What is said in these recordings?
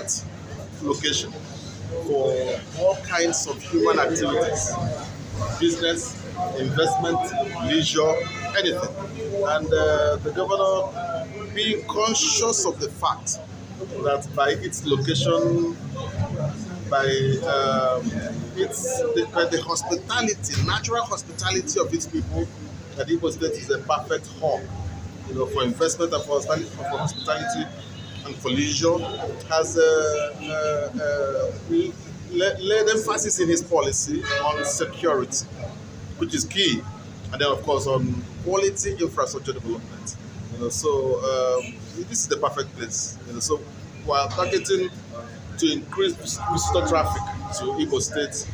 perfect location for all kinds of human activities, business, investment, leisure, anything. And the governor, being conscious of the fact that by its location, by by the hospitality, natural hospitality of its people, that Imo State is a perfect hub, for investment and for hospitality and for leisure, has laid emphasis in his policy on security, which is key, and then of course on quality infrastructure development. So this is the perfect place. So we are targeting to increase visitor traffic to Imo State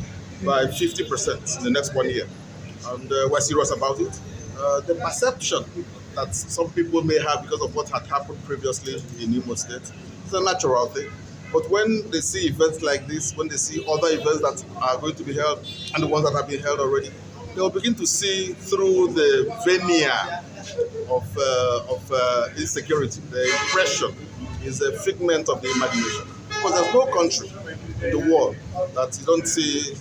by 50% in the next 1 year, and we're serious about it. The perception that some people may have because of what had happened previously in Imo State is a natural thing. But when they see events like this, when they see other events that are going to be held and the ones that have been held already, they'll begin to see through the veneer of insecurity. The impression is a figment of the imagination. Because there's no country in the world that you don't see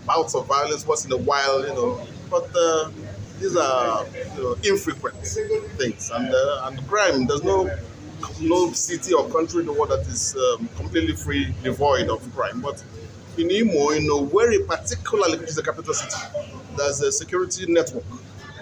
bouts of violence once in a while, but these are infrequent things. And crime, there's no city or country in the world that is completely free, devoid of crime. But in Imo, Owerri particularly, which is the capital city, there's a security network,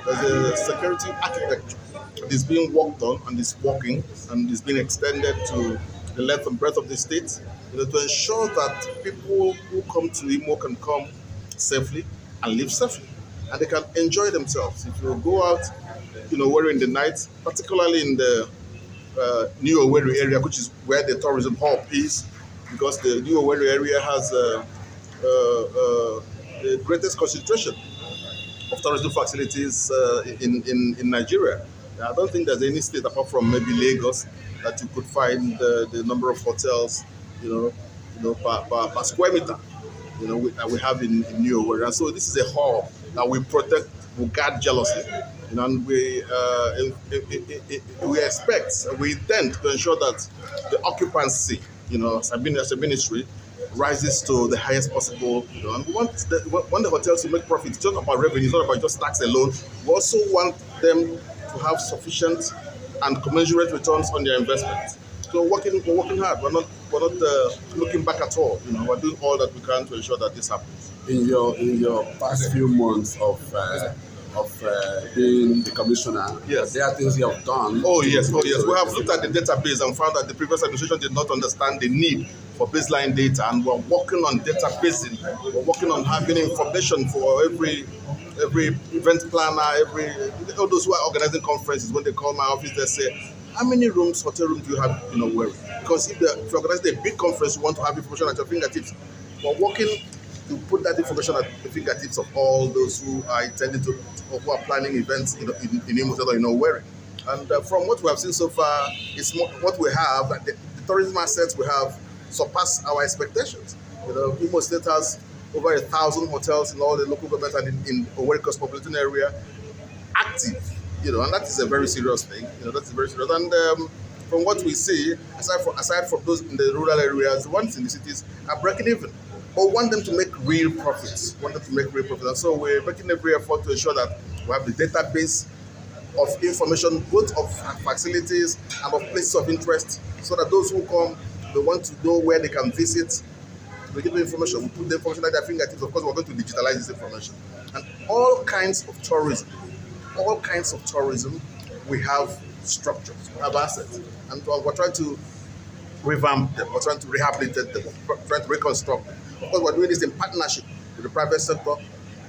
there's a security architecture that is being worked on and is working and is being extended to the length and breadth of the state, to ensure that people who come to Imo can come safely and live safely, and they can enjoy themselves. If you go out, Owerri in the night, particularly in the New Owerri area, which is where the tourism hub is, because the New Owerri area has the greatest concentration of tourism facilities in Nigeria. I don't think there's any state apart from maybe Lagos that you could find the number of hotels, per square meter, that we have in New Owerri. And so this is a hub that we protect, we guard jealously, and we expect, we intend to ensure that the occupancy, as a ministry, rises to the highest possible. And we want the hotels to make profit. It's not about revenue, it's not about just tax alone. We also want them to have sufficient and commensurate returns on their investment. So we're working hard. We're not looking back at all. We're doing all that we can to ensure that this happens. In your past few months of being the commissioner, yes, there are things you have done. Oh yes. We have looked at the database and found that the previous administration did not understand the need for baseline data, and we're working on databasing. We're working on having information for every event planner, all those who are organizing conferences. When they call my office, they say, how many hotel rooms do you have in Owerri? Because if you organize a big conference, you want to have information at your fingertips. We're working to put that information at the fingertips of all those who are intending to, or who are planning events in Imo State or in Owerri. And from what we have seen so far, it's what we have, the tourism assets we have surpass our expectations. Imo State has over 1,000 hotels in all the local governments and in Owerri cosmopolitan area active, and that is a very serious thing. That's very serious. And from what we see, aside from those in the rural areas, the ones in the cities are breaking even, but want them to make real profits. And so we're making every effort to ensure that we have the database of information, both of facilities and of places of interest, so that those who come, they want to know where they can visit. We give them information. We put the information at their fingertips. Of course, we're going to digitalize this information. And all kinds of tourism, we have structures, we have assets. And we're trying to revamp them, we're trying to rehabilitate them, we're trying to reconstruct them. Of course, we're doing this in partnership with the private sector,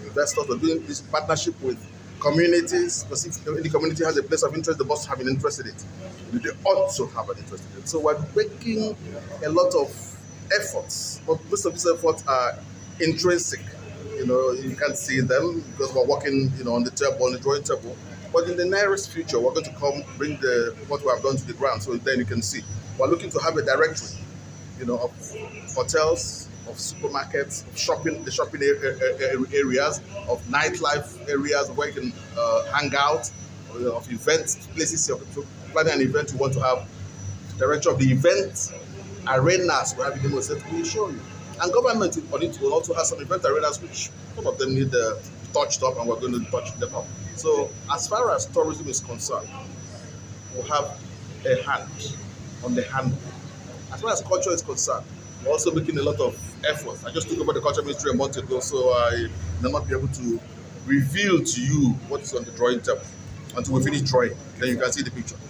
investors. We're doing this in partnership with communities, because if the community has a place of interest, they must have an interest in it. They ought to have an interest in it. So we're making a lot of efforts, but most of these efforts are intrinsic. You can't see them because we're working, on the drawing table. But in the nearest future, we're going to bring what we have done to the ground, so then you can see. We're looking to have a directory, of hotels, of supermarkets, of the shopping areas, of nightlife areas where you can hang out, of events, places. If you're planning an event, you want to have the director of the event arenas we have in Imo State, we will show you. And government on it will also have some event arenas which some of them need touched up, and we're going to touch them up. So as far as tourism is concerned, we'll have a hand on the handle. As far as culture is concerned, we're also making a lot of efforts. I just took over the culture ministry a month ago, so I may not be able to reveal to you what is on the drawing table until we finish drawing. Then you can see the picture.